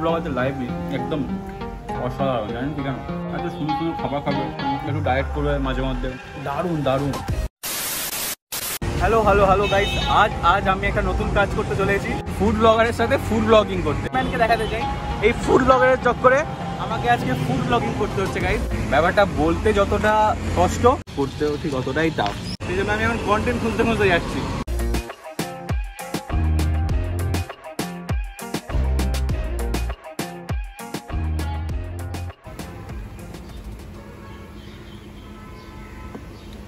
ব্লগারদের life একদম অসাধারণ, জানেন কি কেন? এত সুন্দর সুন্দর খাবার খাবে, একটু ডায়েট করবে মাঝে মধ্যে, দারুণ দারুণ। হ্যালো হ্যালো হ্যালো গাইস, আজ আমি একটা নতুন কাজ করতে চলে এসেছি, ফুড ব্লগারের সাথে ফুড ব্লগিং করতে। ম্যানকে দেখাতে চাই এই ফুড ব্লগারের চক্করে আমাকে আজকে ফুড ব্লগিং করতে হচ্ছে গাইস। ব্যাপারটা বলতে যতটা কষ্ট, করতেও ঠিক অতটাই টাফ। সেই জন্য আমি এখন কন্টেন্ট খুঁজতে খুঁজতে যাচ্ছি।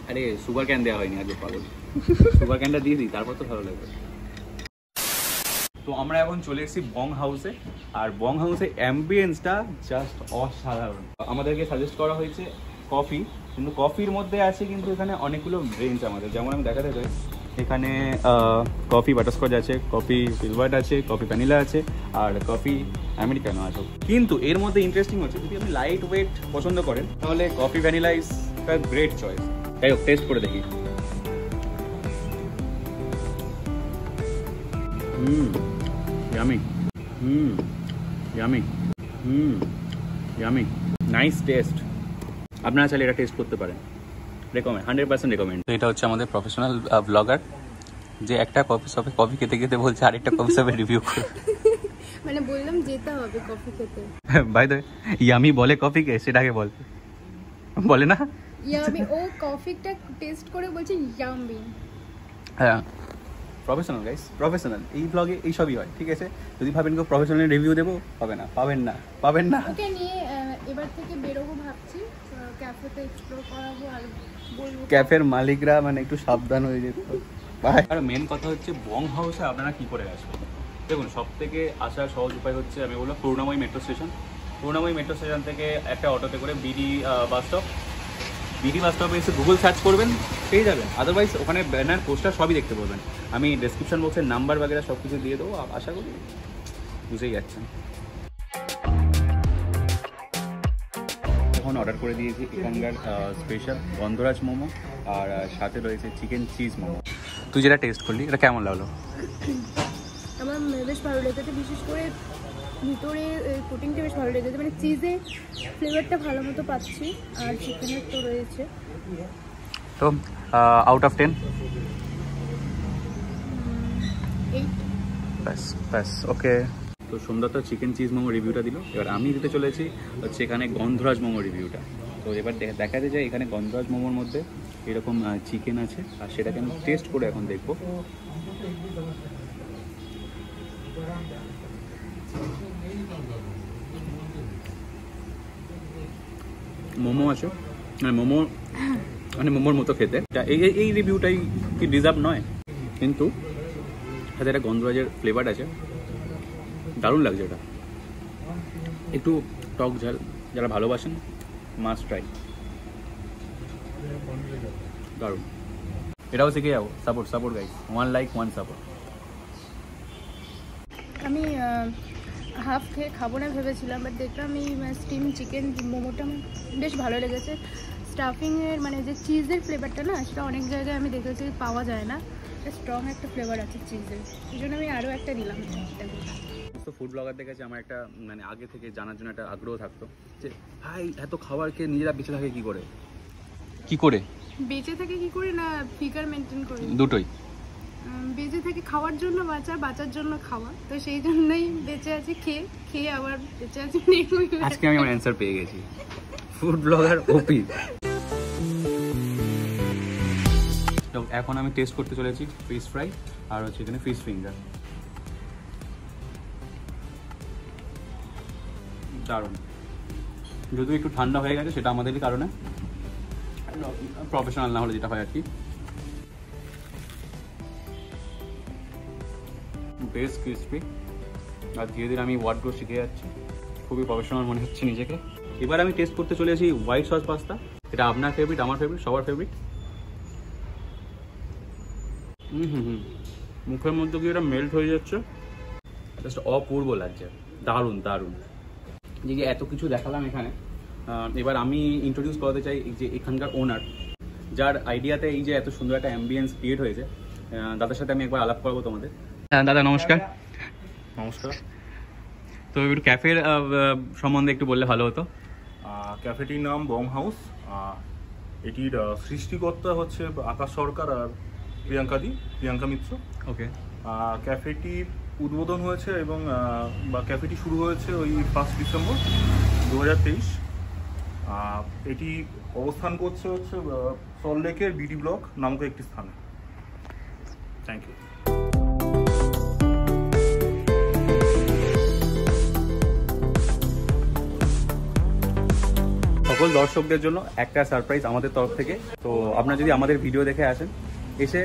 আরে সুগার ক্যান দেওয়া হয়নি আজকে, পাগল। সুগার ক্যানটা দিয়ে দিই, তারপর তো ভালো লাগবে। তো আমরা এখন চলে এসেছি বং হাউসে, আর বং হাউসে অ্যাম্বিয়েন্সটা জাস্ট অসাধারণ। আমাদেরকে সাজেস্ট করা হয়েছে কফি, কিন্তু কফির মধ্যে আছে কিন্তু এখানে অনেকগুলো রেঞ্জ আমাদের, যেমন আমি দেখাতে চাই। এখানে কফি বাটারস্কচ আছে, কফি সিলভার্ট আছে, কফি ভ্যানিলা আছে, আর কফি আমেরিকানো আছে। কিন্তু এর মধ্যে ইন্টারেস্টিং হচ্ছে, যদি আপনি লাইট ওয়েট পছন্দ করেন তাহলে coffee vanilla is a great choice. যাই হোক, টেস্ট করে দেখি। Yummy, yummy, yummy, nice taste. আপনারা চাইলে এটা টেস্ট করতে পারেন, রেকমেন্ড, 100% রেকমেন্ড। তো এটা হচ্ছে আমাদের প্রফেশনাল ব্লগার, যে একটা কফি শপে কফি খেতে খেতে বলছে আরেকটা কফি শপে রিভিউ করে। মানে বললাম যেতে হবে কফি খেতে। ভাই তো ইয়ামি বলে কফিকে, সেটাকে বলে না ইয়ামি, ও কফিটা টেস্ট করে বলছে ইয়ামি। হ্যাঁ, প্রফেশনাল গাইস, প্রফেশনাল। এই ব্লগে এইসবই হয়, ঠিক আছে? যদি ভাবেন কেউ প্রফেশনাল রিভিউ দেবো, হবে না, পাবেন না। ওকে নিয়ে এবার থেকে বেরোবো ভাবছি, ক্যাফেতে এক্সপ্লোর করাবো আর বলবো। ক্যাফের মালিকরা মানে একটু সাবধান হয়ে যেত। আর মেন কথা হচ্ছে বং হাউসে আপনারা কি করে আসবেন? দেখুন, সব থেকে আসার সহজ উপায় হচ্ছে, আমি বললাম করুণাময়ী মেট্রো স্টেশন। করুণাময়ী মেট্রো স্টেশন থেকে একটা অটোতে করে বিডি বাস স্টপে এসে গুগল সার্চ করবেন, পেয়ে যাবেন। আদারওয়াইজ ওখানে ব্যানার পোস্টার সবই দেখতে পাবেন। আমি ডেসক্রিপশন বক্সের নাম্বার বাগেরা সব কিছু দিয়ে দেবো, আশা করি বুঝেই যাচ্ছেন। এখন অর্ডার করে দিয়েছি এখানকার স্পেশাল গন্ধরাজ মোমো, আর সাথে রয়েছে চিকেন চিজ মোমো। তুই যেটা টেস্ট করলি, এটা কেমন লাগলো? আমার বেশ ভালো লেগেছে, বিশেষ করে ভিতরে কোটিংটা বেশ ভালো লেগেছে, মানে চিজে ফ্লেভারটা ভালো মতো পাচ্ছি, আর চিকেনের তো রয়েছে। তো আউট অফ 10? 8। ব্যাস ওকে। তো সুন্দর তো চিকেন চিজ মোমো রিভিউটা দিল, এবার আমি দিতে চলেছি হচ্ছে এখানে গন্ধরাজ মোমো রিভিউটা। তো এবার দেখাতে যায় এখানে গন্ধরাজ মোমোর মধ্যে এরকম চিকেন আছে, আর সেটাকে আমি টেস্ট করে এখন দেখবো। মোমো আছে, মানে মোমোর মতো খেতে। এই রিভিউটাই কি ডিজার্ভ নয়? কিন্তু সাথে একটা গন্ধরাজের ফ্লেভার আছে, দারুণ লাগছে। এটা একটু টক ঝাল, যারা ভালোবাসেন মাস্ট ট্রাই, দারুণ। এটাও শিখে যাবো। Support guys, 1 like 1 support. আমি হাফ খেয়ে খাবো না ভেবেছিলাম, বাট দেখলাম এই স্টিম চিকেন মোমোটা আমার বেশ ভালো লেগেছে। স্টাফিংয়ের মানে যে চিজের ফ্লেভারটা না, সেটা অনেক জায়গায় আমি দেখেছি পাওয়া যায় না, স্ট্রং একটা ফ্লেভার আছে চিজের, এই জন্য আমি আরও একটা দিলাম। তো ফুড ব্লগারদের কাছে আমার একটা মানে আগে থেকে জানার জন্য একটা আগ্রহ থাকতো যে ভাই এত খাবারকে নিজেরা বেঁচে থাকে কি করে বেঁচে থাকে কি করে না, ফিগার মেনটেন করে, দুটোই। বেঁচে থাকে খাওয়ার জন্য বাঁচার জন্য খাওয়া, তো সেই জন্যই বেঁচে আছি, খেয়ে আবার বেঁচে আছি। আজকে আমি আমার অ্যান্সার পেয়ে গেছি, ফুড ব্লগার ওপি। তো এখন আমি টেস্ট করতে চলেছি ফিশ ফ্রাই, আর হচ্ছে এখানে ফিশ ফিঙ্গার। দারুণ। যদিও একটু ঠান্ডা হয়ে গেছে, সেটা আমাদেরই কারণে, প্রফেশনাল না হলে যেটা হয় আর কি। বেশ ক্রিসপি, আর ধীরে ধীরে আমি ওয়ার্ডগুলো শিখে যাচ্ছি, খুবই প্রফেশনাল মনে হচ্ছে নিজেকে। এবার আমি টেস্ট করতে চলেছি হোয়াইট সস পাস্তা। এটা আপনার ফেভারিট, আমার ফেভারিট, সবার ফেভারিট। মুখের মধ্যে কি এটা মেল্ট হয়ে যাচ্ছে, জাস্ট অপূর্ব লাগছে, দারুণ। যে এত কিছু দেখালাম এখানে, এবার আমি ইন্ট্রোডিউস করাতে চাই যে এখানকার ওনার, যার আইডিয়াতে এই যে এত সুন্দর একটা অ্যাম্বিয়েন্স ক্রিয়েট হয়েছে। দাদার সাথে আমি একবার আলাপ করবো তোমাদের। দাদা নমস্কার। নমস্কার। তো একটু ক্যাফের সম্বন্ধে একটু বললে ভালো হতো। ক্যাফেটির নাম বং হাউস। এটির সৃষ্টিকর্তা হচ্ছে আকাশ সরকার আর প্রিয়াঙ্কা মিত্র। ওকে। ক্যাফেটি উদ্বোধন হয়েছে এবং ক্যাফেটি শুরু হয়েছে ওই 1 ডিসেম্বর 2023। এটি অবস্থান করছে হচ্ছে সল্টলেকের বিডি ব্লক নামক একটি স্থানে। Thank you. সকল দর্শকদের জন্য একটা সারপ্রাইজ আমাদের তরফ থেকে। তো আপনারা যদি আমাদের ভিডিও দেখে আসেন, এসে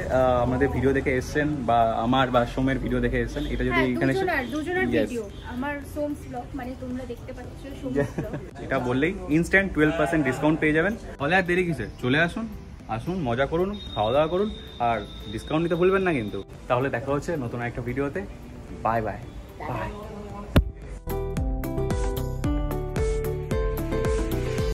আমাদের ভিডিও দেখে এসেছেন বা আমার বা সোমের ভিডিও দেখে এসেছেন, এটা যদি এখানে দুজনের ভিডিও, আমার সোমস ব্লগ মানে তোমরা দেখতে পাচ্ছ সোমস ব্লগ, এটা বললেই ইনস্ট্যান্ট 12% ডিসকাউন্ট পেয়ে যাবেন। তাহলে আর দেরি কিসে, চলে আসুন, মজা করুন, খাওয়া দাওয়া করুন, আর ডিসকাউন্ট নিতে ভুলবেন না কিন্তু। তাহলে দেখা হচ্ছে নতুন একটা ভিডিওতে। Bye bye bye.